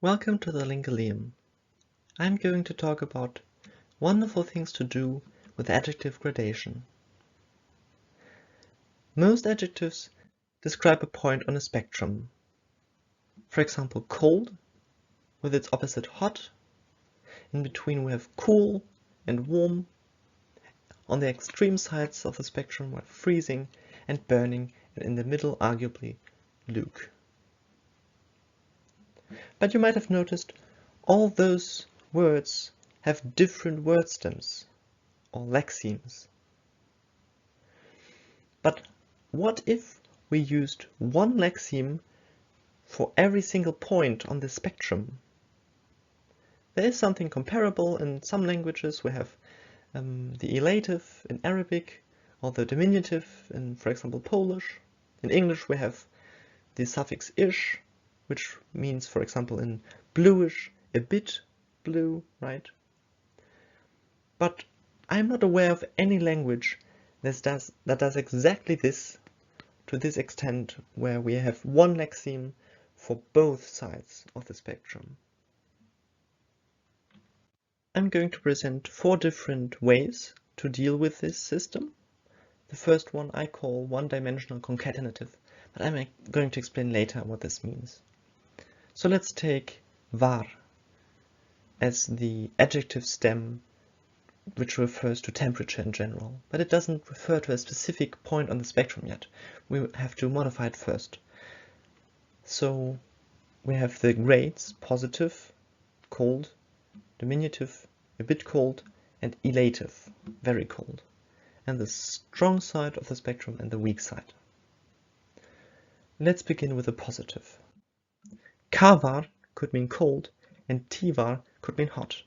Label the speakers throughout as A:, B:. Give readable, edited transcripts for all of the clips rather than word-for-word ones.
A: Welcome to the Linguleum. I'm going to talk about wonderful things to do with adjective gradation. Most adjectives describe a point on a spectrum. For example, cold with its opposite hot. In between we have cool and warm. On the extreme sides of the spectrum we have freezing and burning, and in the middle arguably luke. But you might have noticed all those words have different word stems or lexemes. But what if we used one lexeme for every single point on the spectrum? There is something comparable in some languages. We have the elative in Arabic or the diminutive in, for example, Polish. In English we have the suffix ish, which means, for example, in bluish, a bit blue, right? But I'm not aware of any language that does exactly this to this extent, where we have one lexeme for both sides of the spectrum. I'm going to present 4 different ways to deal with this system. The first one I call one-dimensional concatenative, but I'm going to explain later what this means. So let's take var as the adjective stem, which refers to temperature in general, but it doesn't refer to a specific point on the spectrum yet. We have to modify it first. So we have the grades: positive, cold, diminutive, a bit cold, and elative, very cold, and the strong side of the spectrum and the weak side. Let's begin with the positive. Kavar could mean cold, and tivar could mean hot.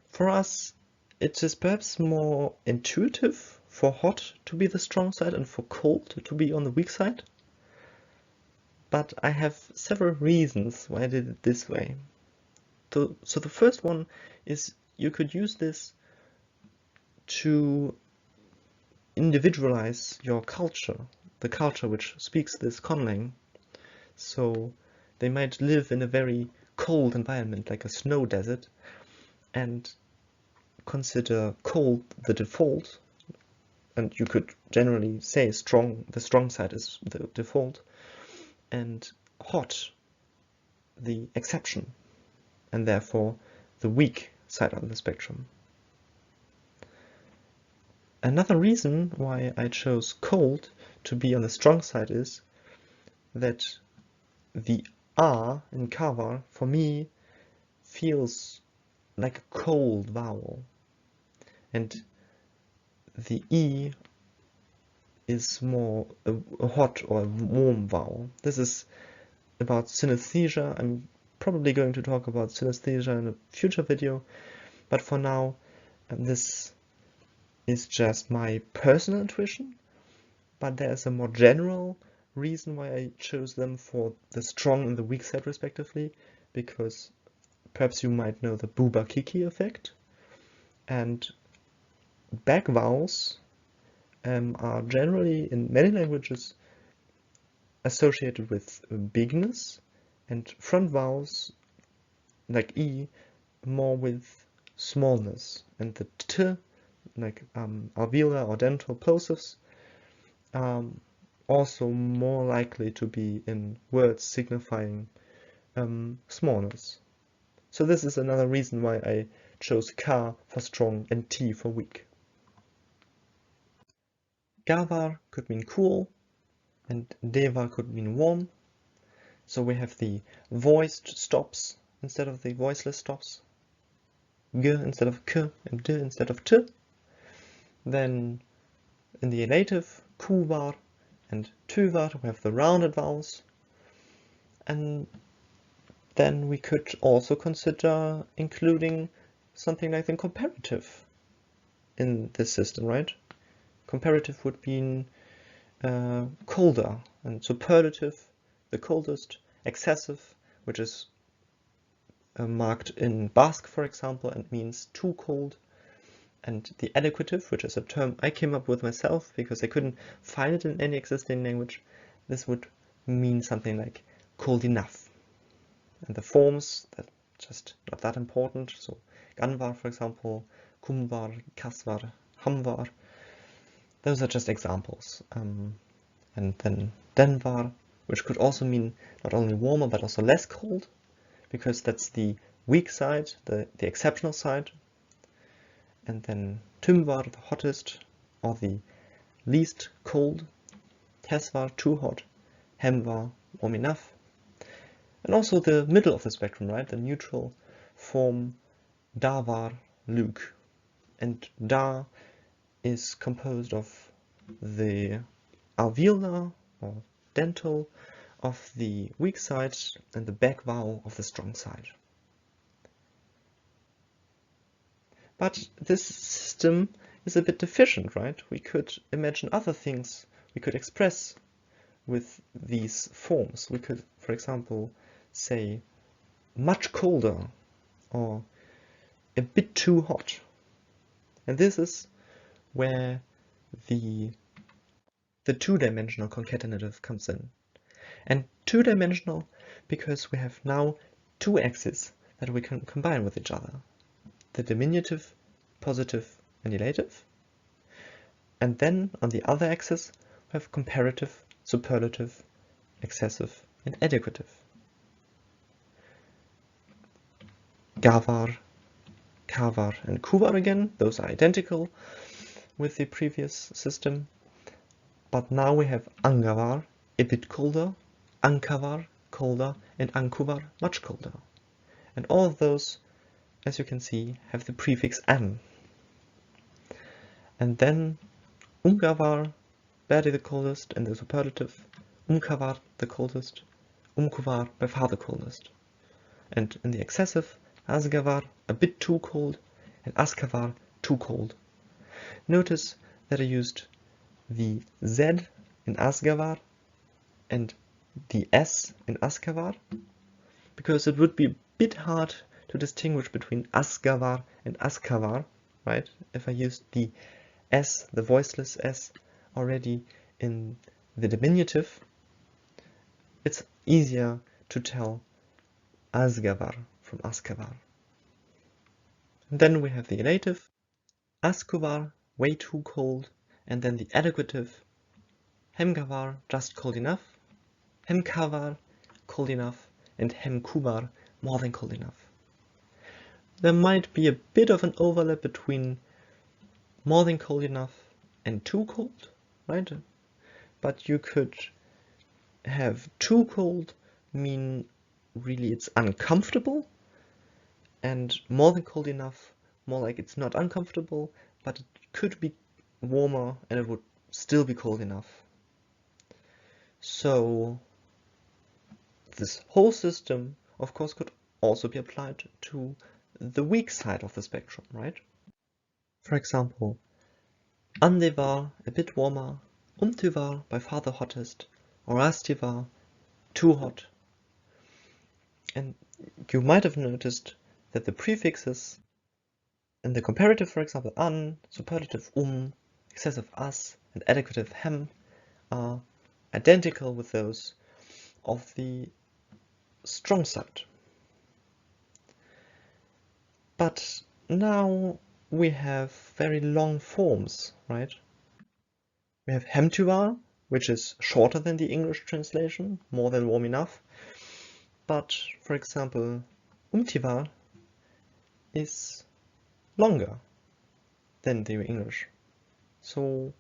A: For us, it is perhaps more intuitive for hot to be the strong side and for cold to be on the weak side. But I have several reasons why I did it this way. So the first one is you could use this to individualize your culture, the culture which speaks this conlang. So they might live in a very cold environment, like a snow desert, and consider cold the default, and you could generally say the strong side is the default, and hot the exception, and therefore the weak side on the spectrum. Another reason why I chose cold to be on the strong side is that the R in kavar, for me, feels like a cold vowel, and the E is more a hot or a warm vowel. This is about synesthesia. I'm probably going to talk about synesthesia in a future video, but for now this is just my personal intuition, but there is a more general reason why I chose them for the strong and the weak side respectively, because perhaps you might know the Bouba-Kiki effect, and back vowels are generally in many languages associated with bigness, and front vowels like E more with smallness, and the T, like alveolar or dental plosives, also more likely to be in words signifying smallness. So this is another reason why I chose Ka for strong and T for weak. Gavar could mean cool, and Deva could mean warm. So we have the voiced stops instead of the voiceless stops. G instead of K, and D instead of T. Then in the elative, Kuvar and Tuvar, we have the rounded vowels. And then we could also consider including something like the comparative in this system, right? Comparative would mean colder, and superlative, the coldest, excessive, which is marked in Basque, for example, and means too cold, and the adequative, which is a term I came up with myself because I couldn't find it in any existing language. This would mean something like cold enough. and the forms that just not that important. So gan var, for example, kum var, kas var, ham var. Those are just examples. And then den var, which could also mean not only warmer but also less cold, because that's the weak side, the exceptional side. And then tym var, the hottest or the least cold. Tes var, too hot. Hem var, warm enough. And also the middle of the spectrum, right? The neutral form da var, Luke. And da is composed of the alveolar or dental of the weak side and the back vowel of the strong side. But this system is a bit deficient, right? We could imagine other things we could express with these forms. We could, for example, say much colder or a bit too hot. And this is where the two-dimensional concatenative comes in. And two-dimensional because we have now two axes that we can combine with each other. The diminutive, positive, and elative. And then on the other axis we have comparative, superlative, excessive, and adjective. Gavar, kavar, and kuvar again, those are identical with the previous system. But now we have angavar, a bit colder, ankavar, colder, and ankuvar, much colder. And all of those, as you can see, have the prefix an. And then ungavar, barely the coldest, and the superlative, umkavar, the coldest, umkuvar, by far the coldest. And in the excessive, asgavar, a bit too cold, and askavar, too cold. Notice that I used the Z in asgavar and the S in askavar, because it would be a bit hard to distinguish between asgavar and askavar, right? If I used the S, the voiceless S, already in the diminutive, it's easier to tell asgavar from askavar. And then we have the elative, askuvar, way too cold, and then the adjective, hemgavar, just cold enough, hemkavar, cold enough, and hemkuvar, more than cold enough. There might be a bit of an overlap between more than cold enough and too cold, right? But you could have too cold mean really it's uncomfortable, and more than cold enough, more like it's not uncomfortable, but it could be warmer and it would still be cold enough. So this whole system, of course, could also be applied to the weak side of the spectrum, right? For example, ande var, a bit warmer, var, by far the hottest, or asti var, too hot. And you might have noticed that the prefixes in the comparative, for example, an, superlative excessive as, and adjective hem are identical with those of the strong side. But now we have very long forms, right? We have hemtuvar, which is shorter than the English translation, more than warm enough. But, for example, umtivar is longer than the English. So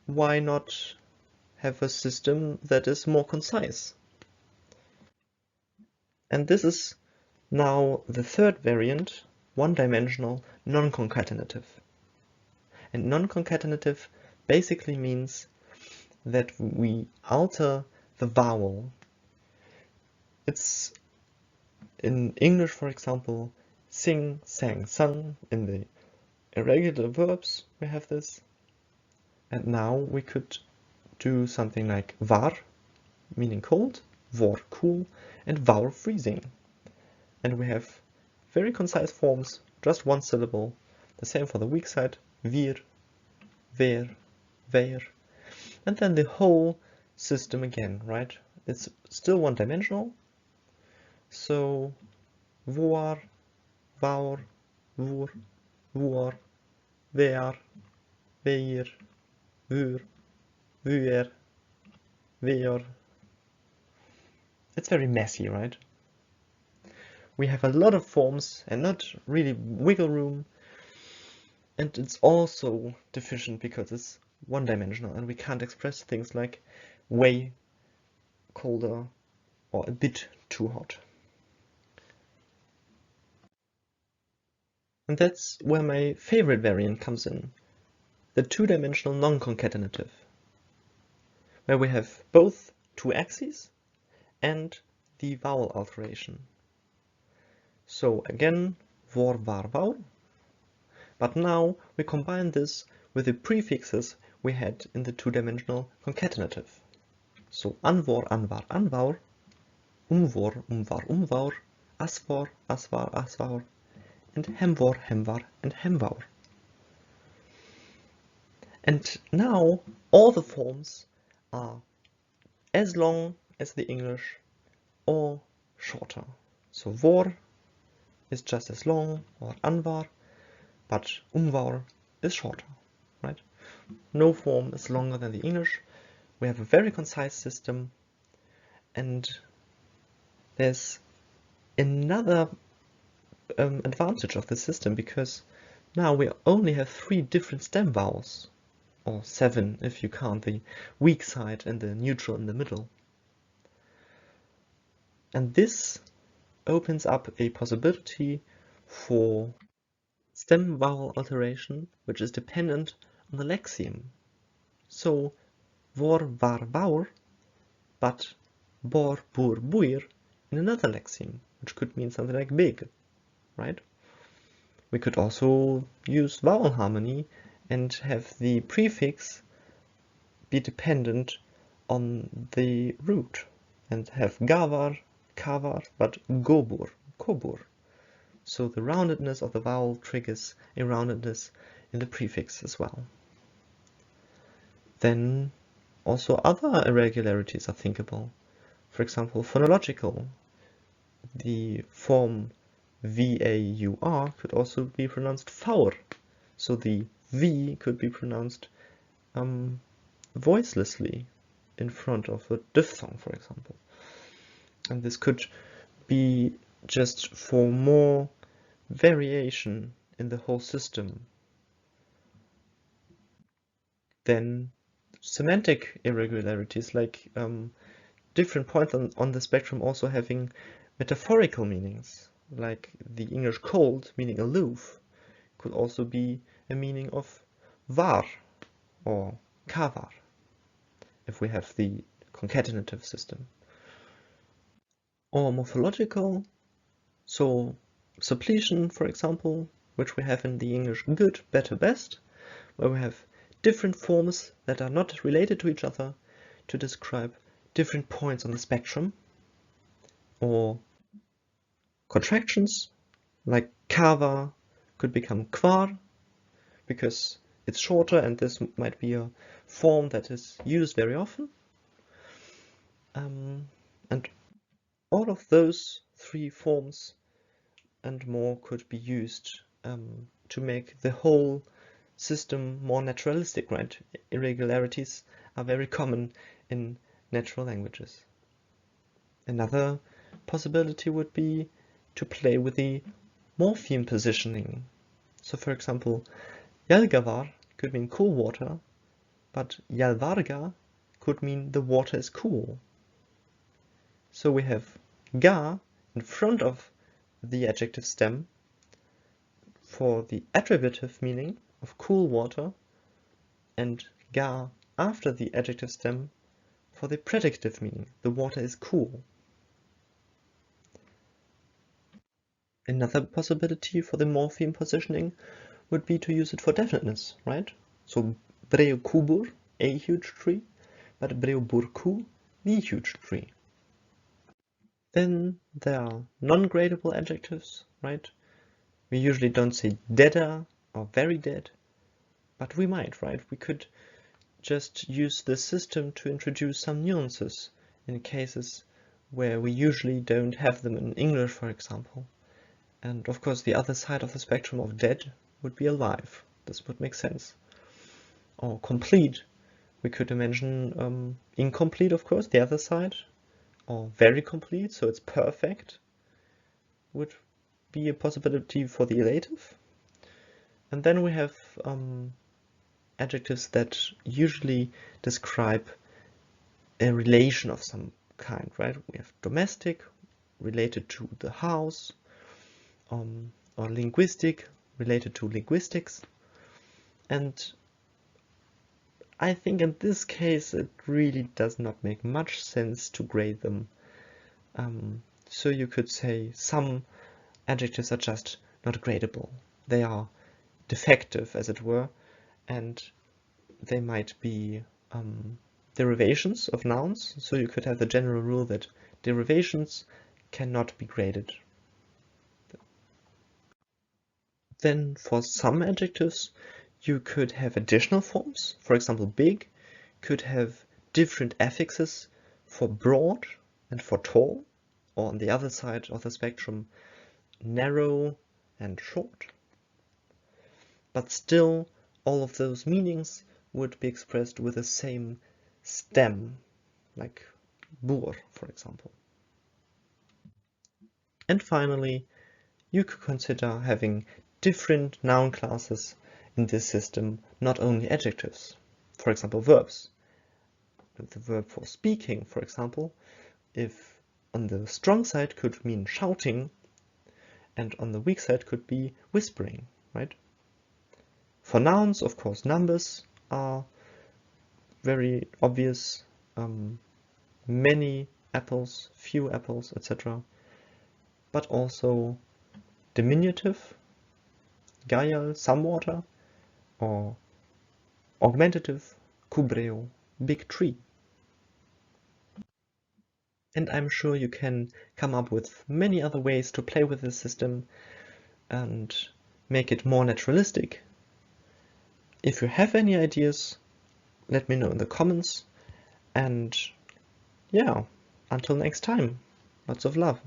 A: why not have a system that is more concise? And this is now the third variant, one-dimensional, non-concatenative. And non-concatenative basically means that we alter the vowel. It's in English, for example, sing, sang, sung. In the irregular verbs we have this. And now we could do something like var, meaning cold, vor, cool, and var, freezing. And we have very concise forms, just one syllable. The same for the weak side, vir, ver, ver. And then the whole system again, right? It's still one-dimensional, So vor, vaur, vur, vuor, ver, veir, vur, vuer, veor. It's very messy, right? We have a lot of forms and not really wiggle room, and it's also deficient because it's one-dimensional and we can't express things like way colder or a bit too hot. And that's where my favorite variant comes in, the two-dimensional non-concatenative, where we have both two axes and the vowel alteration. So again, vor, var, vaur, but now we combine this with the prefixes we had in the two-dimensional concatenative. So anvor, anvar, anvaur, umvor, umvar, umvaur, asvor, asvar, asvaur, and hemvor, hemvar, and hemvaur. And now all the forms are as long as the English or shorter. So vor is just as long, or anvar, but umvaur is shorter, right? No form is longer than the English. We have a very concise system, and there's another advantage of the system, because now we only have 3 different stem vowels, or 7 if you count the weak side and the neutral in the middle. And this opens up a possibility for stem vowel alteration, which is dependent on the lexium. So vor, var, vaur, but bor, bur, buir in another lexium, which could mean something like big, right? We could also use vowel harmony and have the prefix be dependent on the root and have gavar, kavar, but gobur, kobur. So the roundedness of the vowel triggers a roundedness in the prefix as well. Then also other irregularities are thinkable. For example, phonological. The form V-A-U-R could also be pronounced faur. So the V could be pronounced voicelessly in front of a diphthong, for example. And this could be just for more variation in the whole system. Then semantic irregularities, like different points on the spectrum also having metaphorical meanings, like the English cold, meaning aloof, could also be a meaning of var or kavar, if we have the concatenative system. Or morphological, so suppletion, for example, which we have in the English good, better, best, where we have different forms that are not related to each other to describe different points on the spectrum. Or contractions, like kava could become kvar, because it's shorter and this might be a form that is used very often. And all of those 3 forms and more could be used to make the whole system more naturalistic, right? Irregularities are very common in natural languages. Another possibility would be to play with the morpheme positioning. So for example, Yalgavar could mean cool water, but Yalvarga could mean the water is cool. So we have ga in front of the adjective stem for the attributive meaning of cool water, and ga after the adjective stem for the predicative meaning, the water is cool. Another possibility for the morpheme positioning would be to use it for definiteness, right? So breu kubur, a huge tree, but breu burku, the huge tree. Then there are non-gradable adjectives, right? We usually don't say deader or very dead, but we might, right? We could just use the system to introduce some nuances in cases where we usually don't have them in English, for example. And of course, the other side of the spectrum of dead would be alive. This would make sense. Or complete. We could imagine incomplete, of course, the other side. Or very complete, so it's perfect, would be a possibility for the elative. And then we have adjectives that usually describe a relation of some kind, right? We have domestic, related to the house, or linguistic, related to linguistics. And I think in this case it really does not make much sense to grade them. So you could say some adjectives are just not gradable. They are defective, as it were, and they might be derivations of nouns. So you could have the general rule that derivations cannot be graded. Then for some adjectives, you could have additional forms. For example, big could have different affixes for broad and for tall, or on the other side of the spectrum, narrow and short. But still, all of those meanings would be expressed with the same stem, like bur, for example. And finally, you could consider having different noun classes in this system, not only adjectives. For example, verbs. The verb for speaking, for example, if on the strong side could mean shouting, and on the weak side could be whispering, right? For nouns, of course, numbers are very obvious. Many apples, few apples, etc. But also diminutive, gaial, some water, or augmentative, cubreo, big tree. And I'm sure you can come up with many other ways to play with this system and make it more naturalistic. If you have any ideas, let me know in the comments. And yeah, until next time, lots of love.